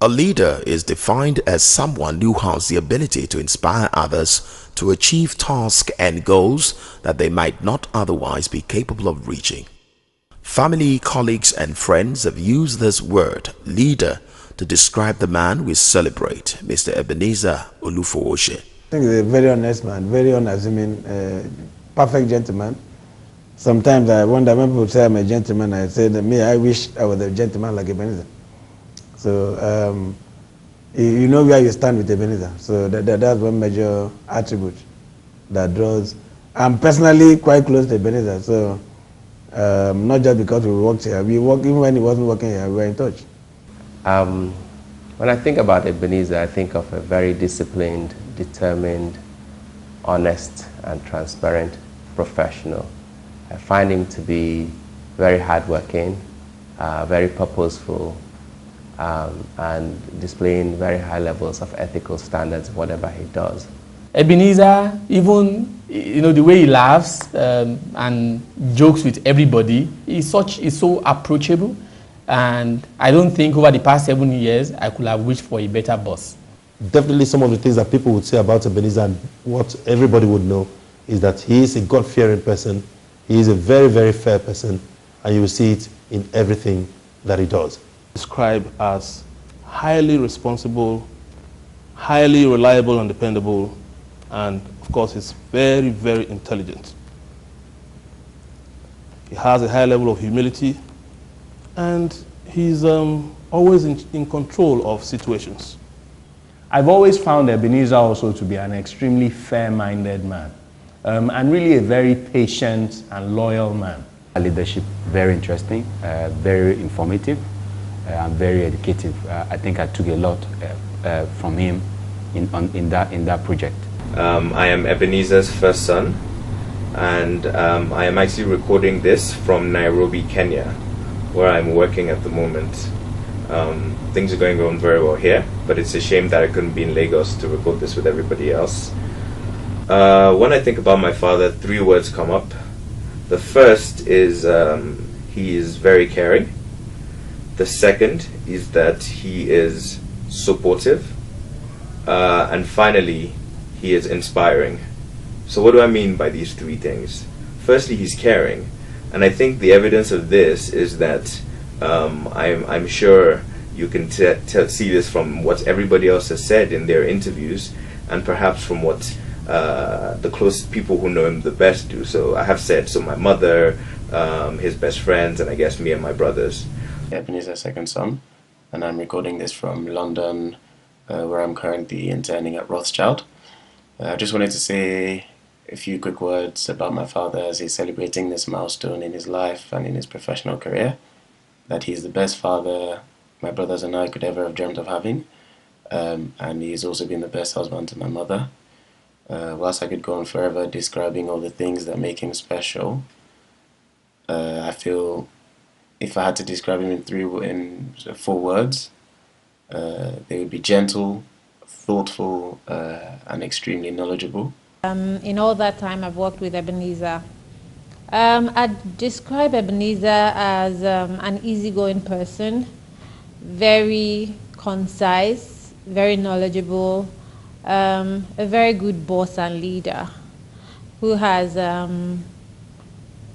A leader is defined as someone who has the ability to inspire others to achieve tasks and goals that they might not otherwise be capable of reaching. Family, colleagues, and friends have used this word, leader, to describe the man we celebrate, Mr. Ebenezer Olufowose. I think he's a very honest man, very unassuming, perfect gentleman. Sometimes I wonder when people say I'm a gentleman, I say that I wish I was a gentleman like Ebenezer. So you know where you stand with Ebenezer. So that's one major attribute that draws. I'm personally quite close to Ebenezer, so not just because we worked here. We worked even when he wasn't working here. We were in touch. When I think about Ebenezer, I think of a very disciplined, determined, honest, and transparent professional. I find him to be very hardworking, very purposeful, and displaying very high levels of ethical standards in whatever he does. Ebenezer, even the way he laughs and jokes with everybody, he's so approachable, and I don't think over the past 7 years I could have wished for a better boss. Definitely some of the things that people would say about Ebenezer and what everybody would know is that he is a God-fearing person, he is a very, very fair person, and you will see it in everything that he does. Described as highly responsible, highly reliable and dependable, and of course he's very, very intelligent. He has a high level of humility, and he's always in control of situations. I've always found Ebenezer also to be an extremely fair-minded man, and really a very patient and loyal man. Leadership, very interesting, very informative, and very educative. I think I took a lot from him in that project. I am Ebenezer's first son, and I am actually recording this from Nairobi, Kenya, where I'm working at the moment. Things are going on very well here, but it's a shame that I couldn't be in Lagos to record this with everybody else. When I think about my father, 3 words come up. The first is he is very caring. The second is that he is supportive. And finally, he is inspiring. So what do I mean by these 3 things? Firstly, he's caring. And I think the evidence of this is that I'm sure you can see this from what everybody else has said in their interviews, and perhaps from what the closest people who know him the best do. So I have said, so my mother, his best friends, and I guess me and my brothers. Ebenezer's second son, and I'm recording this from London, where I'm currently interning at Rothschild. I just wanted to say a few quick words about my father as he's celebrating this milestone in his life and in his professional career, that he's the best father my brothers and I could ever have dreamt of having, and he's also been the best husband to my mother. Whilst I could go on forever describing all the things that make him special, I feel if I had to describe him in 4 words, they would be gentle, thoughtful, and extremely knowledgeable. In all that time I've worked with Ebenezer, I'd describe Ebenezer as an easygoing person, very concise, very knowledgeable, a very good boss and leader who has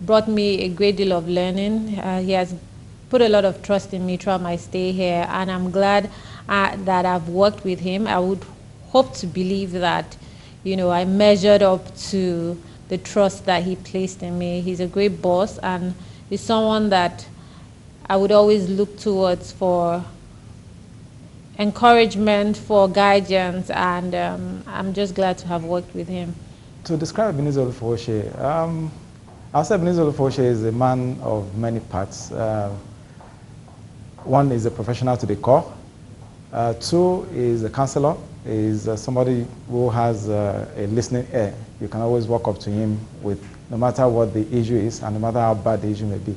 brought me a great deal of learning. He has put a lot of trust in me throughout my stay here, and I'm glad that I've worked with him. I would hope to believe that, I measured up to the trust that he placed in me. He's a great boss, and he's someone that I would always look towards for encouragement, for guidance, and I'm just glad to have worked with him. To describe Ebenezer Olufowose, I'll say Ebenezer Olufowose is a man of many parts. One is a professional to the core. 2 is a counselor, is somebody who has a listening ear. You can always walk up to him with no matter what the issue is and no matter how bad the issue may be.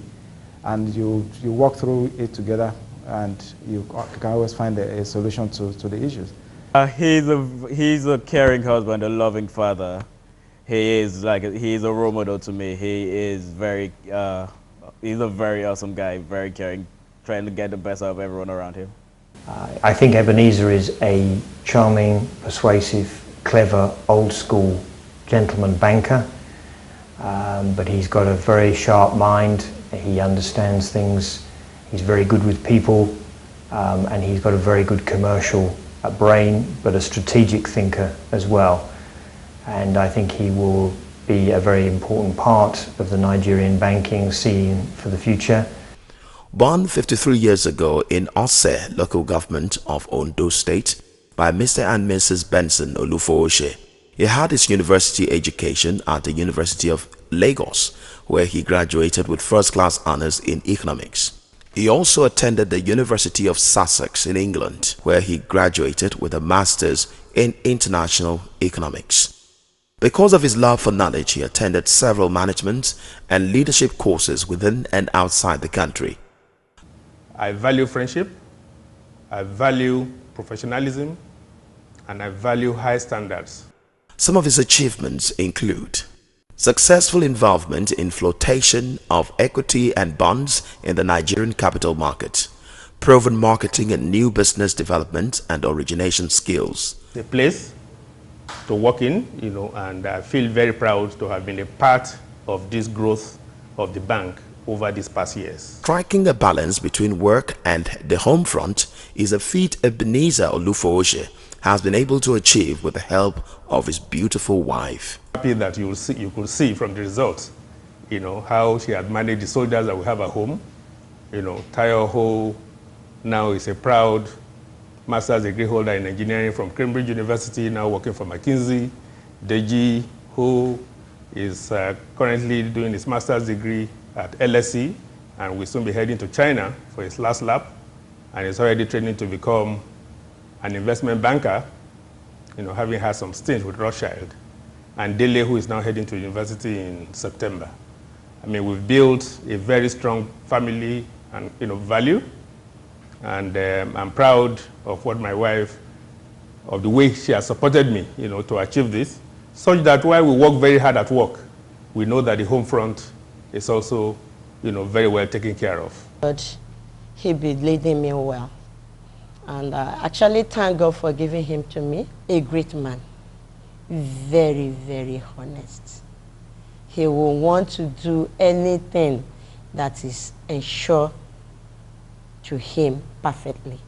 And you walk through it together, and you can always find a solution to the issues. He's a caring husband, a loving father. He's a role model to me. He's a very awesome guy, very caring, trying to get the best out of everyone around him. I think Ebenezer is a charming, persuasive, clever, old-school gentleman banker, but he's got a very sharp mind. He understands things. He's very good with people, and he's got a very good commercial brain, but a strategic thinker as well. And I think he will be a very important part of the Nigerian banking scene for the future. Born 53 years ago in Ose, local government of Ondo State, by Mr. and Mrs. Benson Olufowose, he had his university education at the University of Lagos, where he graduated with first-class honors in economics. He also attended the University of Sussex in England, where he graduated with a master's in international economics. Because of his love for knowledge, he attended several management and leadership courses within and outside the country. I value friendship, I value professionalism, and I value high standards. Some of his achievements include successful involvement in flotation of equity and bonds in the Nigerian capital market, proven marketing and new business development and origination skills. The place to work in, and I feel very proud to have been a part of this growth of the bank over these past years. Striking a balance between work and the home front is a feat Ebenezer Olufowose has been able to achieve with the help of his beautiful wife. Happy that you could see from the results, how she had managed the soldiers that we have at home. Tayo Ho now is a proud master's degree holder in engineering from Cambridge University, now working for McKinsey. Deji Ho is currently doing his master's degree at LSE and will soon be heading to China for his last lap, and is already training to become an investment banker, having had some stints with Rothschild. And Dele, who is now heading to university in September. I mean, we've built a very strong family and value, and I'm proud of what my wife, of the way she has supported me, to achieve this, such that while we work very hard at work, we know that the home front is also, very well taken care of. But he be leading me well. And I actually thank God for giving him to me, a great man, very, very honest. He will want to do anything that is ensured to him perfectly.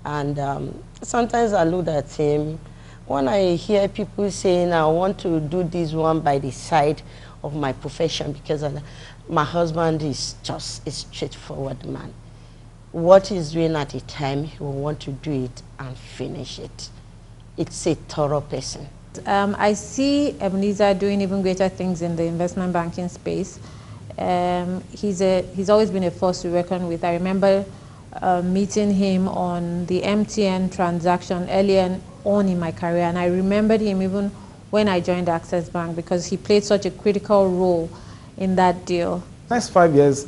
And sometimes I look at him, when I hear people saying, I want to do this one by the side of my profession, because my husband is just a straightforward man. What he's doing at a time, he will want to do it and finish it. It's a thorough person. I see Ebenezer doing even greater things in the investment banking space. He's always been a force to reckon with. I remember meeting him on the MTN transaction earlier on in my career, and I remembered him even when I joined Access Bank because he played such a critical role in that deal. Next 5 years,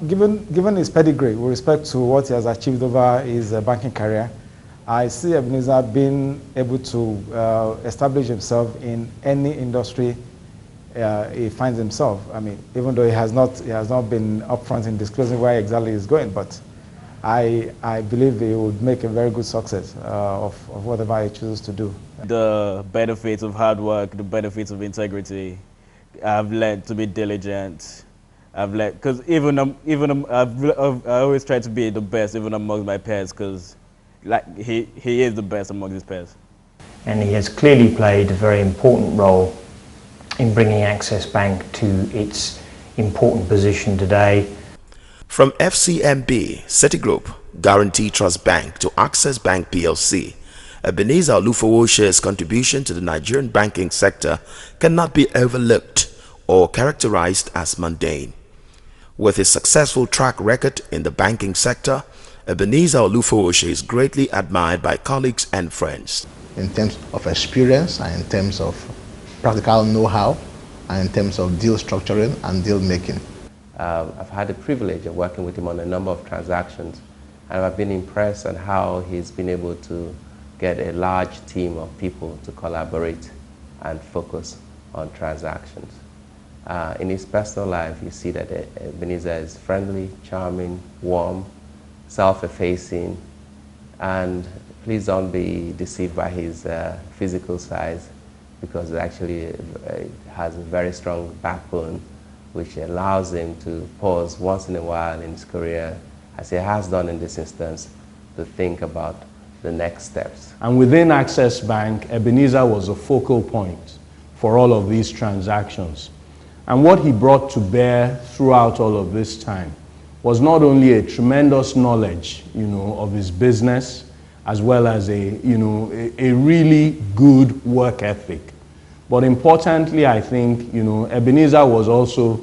given his pedigree with respect to what he has achieved over his banking career, I see Ebenezer being able to establish himself in any industry he finds himself. I mean, even though he has not been upfront in disclosing where exactly he's going, but I believe he would make a very good success of whatever he chooses to do. The benefits of hard work, the benefits of integrity. I've learned to be diligent. I've learned, because I always try to be the best even among my peers, because he is the best among his peers. And he has clearly played a very important role in bringing Access Bank to its important position today. From FCMB, Citigroup, Guarantee Trust Bank to Access Bank PLC, Ebenezer Olufowose's contribution to the Nigerian banking sector cannot be overlooked or characterized as mundane. With his successful track record in the banking sector, Ebenezer Olufowose is greatly admired by colleagues and friends. In terms of experience and in terms of practical know-how and in terms of deal structuring and deal making. I've had the privilege of working with him on a number of transactions, and I've been impressed on how he's been able to get a large team of people to collaborate and focus on transactions. In his personal life, you see that Ebenezer is friendly, charming, warm, self-effacing, And please don't be deceived by his physical size, because it actually has a very strong backbone, which allows him to pause once in a while in his career, as he has done in this instance, to think about the next steps. And within Access Bank, Ebenezer was a focal point for all of these transactions. And what he brought to bear throughout all of this time was not only a tremendous knowledge, of his business, as well as a really good work ethic. But importantly, I think, Ebenezer was also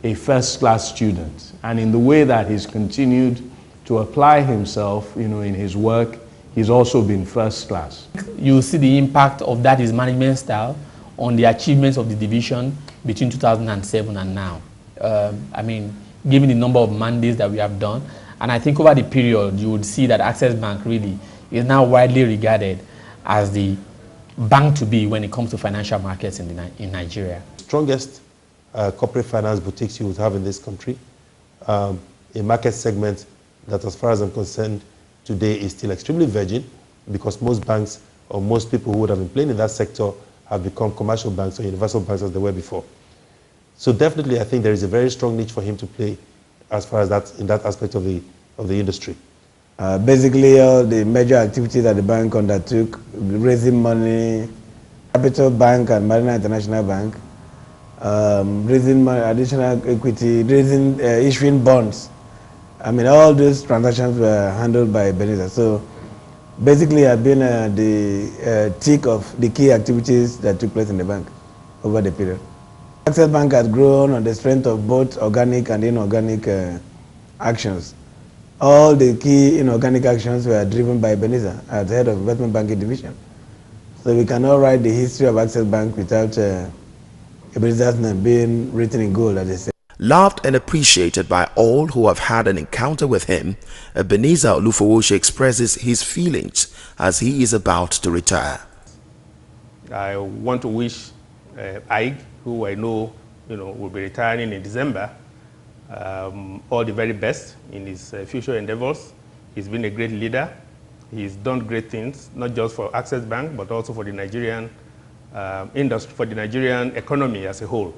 a first-class student. And in the way that he's continued to apply himself, in his work, he's also been first class. You see the impact of that, his management style, on the achievements of the division between 2007 and now. I mean, given the number of mandates that we have done, and I think over the period, you would see that Access Bank really is now widely regarded as the bank to be when it comes to financial markets in Nigeria. Strongest corporate finance boutiques you would have in this country, a market segment that, as far as I'm concerned, today is still extremely virgin, because most banks or most people who would have been playing in that sector have become commercial banks or universal banks as they were before. So definitely, I think there is a very strong niche for him to play as far as that, in that aspect of the industry. Basically, all the major activities that the bank undertook, raising money, Capital Bank and Marina International Bank, raising money, additional equity, raising, issuing bonds. I mean, all those transactions were handled by Ebenezer. So basically, I've been the tick of the key activities that took place in the bank over the period. Access Bank has grown on the strength of both organic and inorganic actions. All the key inorganic actions were driven by Ebenezer as head of investment banking division. So we cannot write the history of Access Bank without Ebenezer's name being written in gold, as they say. Loved and appreciated by all who have had an encounter with him, Ebenezer Olufowose expresses his feelings as he is about to retire. I want to wish Ike, who I know, will be retiring in December, all the very best in his future endeavors. He's been a great leader. He's done great things, not just for Access Bank, but also for the Nigerian industry, for the Nigerian economy as a whole.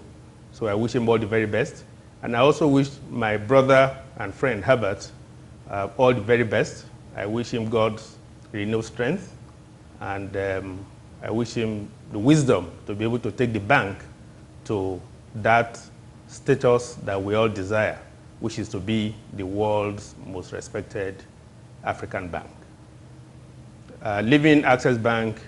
So I wish him all the very best. And I also wish my brother and friend Herbert all the very best. I wish him God's renewed strength, and I wish him the wisdom to be able to take the bank to that status that we all desire, which is to be the world's most respected African bank. Leaving Access Bank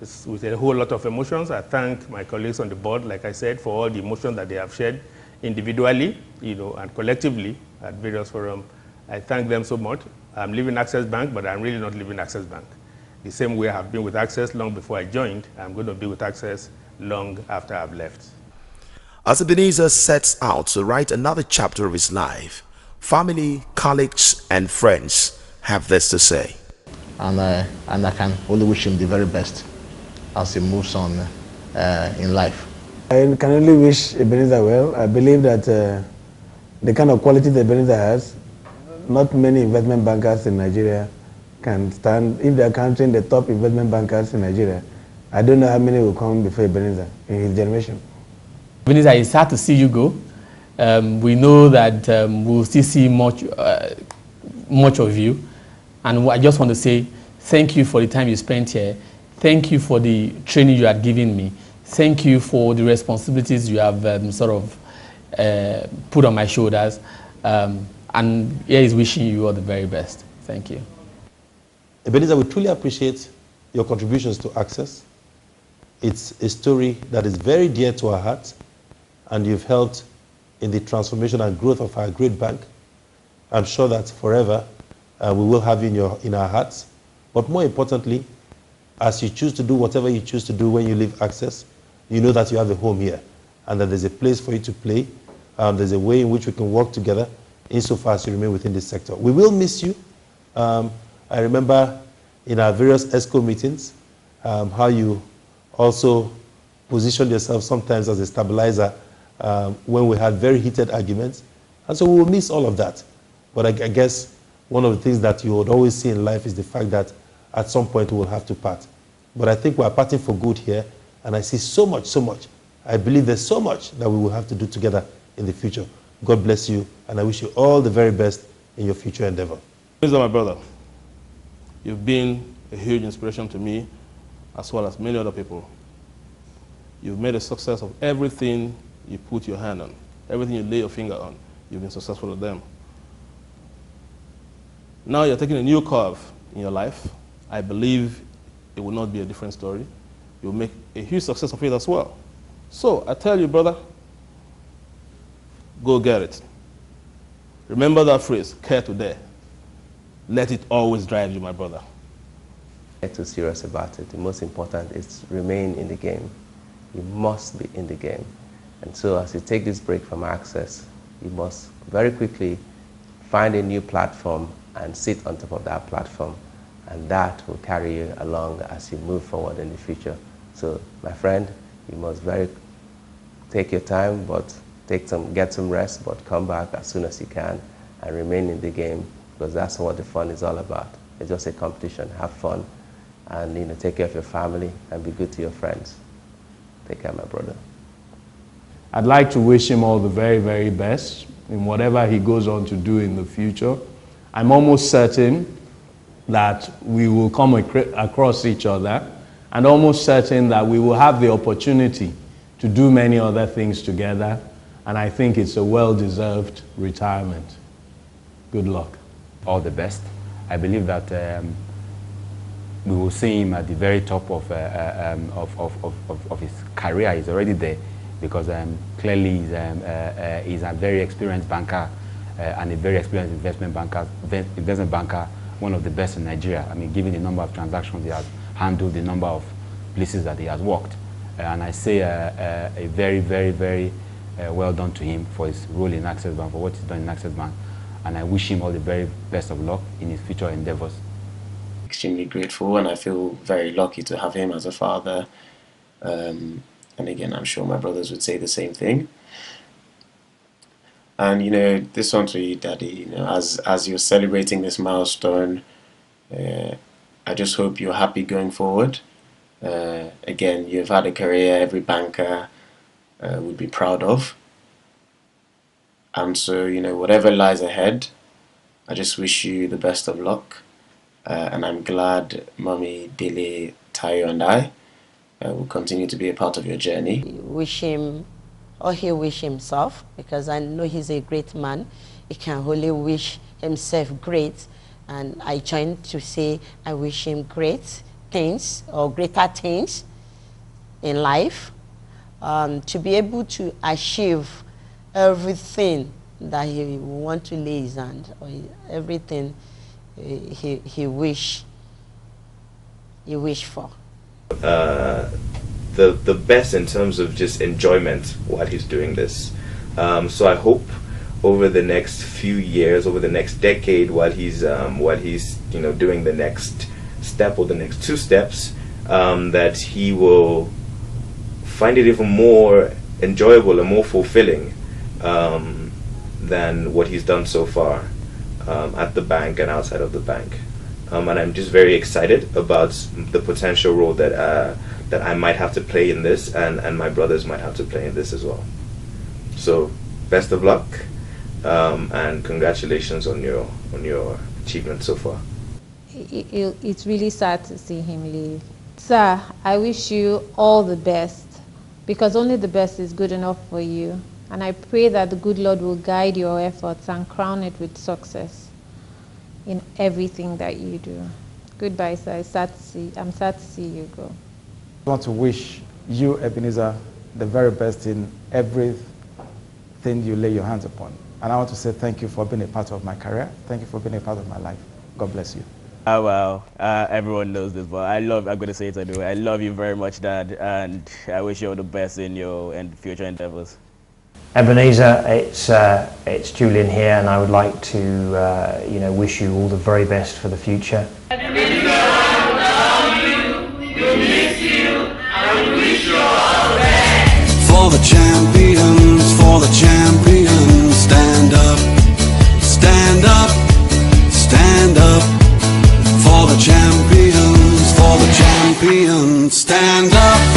is with a whole lot of emotions. I thank my colleagues on the board, like I said, for all the emotions that they have shared individually, and collectively at various forums. I thank them so much. I'm leaving Access Bank, but I'm really not leaving Access Bank. The same way I have been with Access long before I joined, I'm going to be with Access long after I've left. As Ebenezer sets out to write another chapter of his life, family, colleagues, and friends have this to say. And I can only wish him the very best as he moves on in life. I can only wish Ebenezer well. I believe that the kind of quality that Ebenezer has, not many investment bankers in Nigeria can stand. If they are counting the top investment bankers in Nigeria, I don't know how many will come before Ebenezer in his generation. Ebenezer, it's sad to see you go. We know that we'll still see much of you. And I just want to say thank you for the time you spent here. Thank you for the training you had given me. Thank you for the responsibilities you have put on my shoulders. And here is wishing you all the very best. Thank you. Ebenezer, we truly appreciate your contributions to Access. It's a story that is very dear to our hearts, and you've helped in the transformation and growth of our great bank. I'm sure that forever we will have you in our hearts. But more importantly, as you choose to do whatever you choose to do when you leave Access, you know that you have a home here and that there's a place for you to play. There's a way in which we can work together insofar as you remain within this sector. We will miss you. I remember in our various ESCO meetings how you also positioned yourself sometimes as a stabilizer when we had very heated arguments. And so we will miss all of that. But I guess one of the things that you would always see in life is the fact that at some point we will have to part. But I think we're parting for good here, and I see so much, so much. I believe there's so much that we will have to do together in the future. God bless you, and I wish you all the very best in your future endeavor. Mr. My brother, you've been a huge inspiration to me as well as many other people. You've made a success of everything you put your hand on, everything you lay your finger on. You've been successful at them. Now you're taking a new curve in your life. I believe it will not be a different story. You'll make a huge success of it as well. So I tell you, brother, go get it. Remember that phrase, care to dare. Let it always drive you, my brother. Get too serious about it. The most important is to remain in the game. You must be in the game. And so as you take this break from Access, you must very quickly find a new platform and sit on top of that platform. And that will carry you along as you move forward in the future. So, my friend, you must take your time, but get some rest, but come back as soon as you can and remain in the game, because that's what the fun is all about. It's just a competition. Have fun, and take care of your family and be good to your friends. Take care, my brother. I'd like to wish him all the very, very best in whatever he goes on to do in the future. I'm almost certain that we will come across each other, and almost certain that we will have the opportunity to do many other things together, and I think it's a well-deserved retirement. Good luck. All the best. I believe that we will see him at the very top of his career. He's already there, because clearly he's a very experienced banker and a very experienced investment banker, one of the best in Nigeria. I mean, given the number of transactions he has handled, the number of places that he has worked. And I say a very, very, very well done to him for his role in Access Bank, for what he's done in Access Bank. And I wish him all the very best of luck in his future endeavors. Extremely grateful, and I feel very lucky to have him as a father. And again, I'm sure my brothers would say the same thing. And this one's for you, Daddy. As you're celebrating this milestone, I just hope you're happy going forward. Again, you've had a career every banker would be proud of. And so, whatever lies ahead, I just wish you the best of luck. And I'm glad Mommy, Dele, Tayo, and I will continue to be a part of your journey. Wish him, or he wish himself, because I know he's a great man. He can only wish himself great. And I join to say I wish him great things, or greater things in life, to be able to achieve everything that he want to lay his hand, or everything he wish for. The best in terms of just enjoyment while he's doing this. So I hope over the next few years, over the next decade, while he's doing the next step or the next two steps, that he will find it even more enjoyable and more fulfilling than what he's done so far at the bank and outside of the bank. And I'm just very excited about the potential role that I might have to play in this, and my brothers might have to play in this as well. So best of luck, and congratulations on your achievement so far. It's really sad to see him leave. Sir, I wish you all the best, because only the best is good enough for you. And I pray that the good Lord will guide your efforts and crown it with success in everything that you do. Goodbye, sir. I'm sad to see you go. I want to wish you, Ebenezer, the very best in everything you lay your hands upon. And I want to say thank you for being a part of my career. Thank you for being a part of my life. God bless you. Oh, well, everyone knows this, but I'm going to say it anyway. I love you very much, Dad, and I wish you all the best in your future endeavors. Ebenezer, it's Julian here, and I would like to wish you all the very best for the future. Ebenezer, I love you, we miss you, and we wish you all the best. For the champions, stand up, stand up, stand Stand up.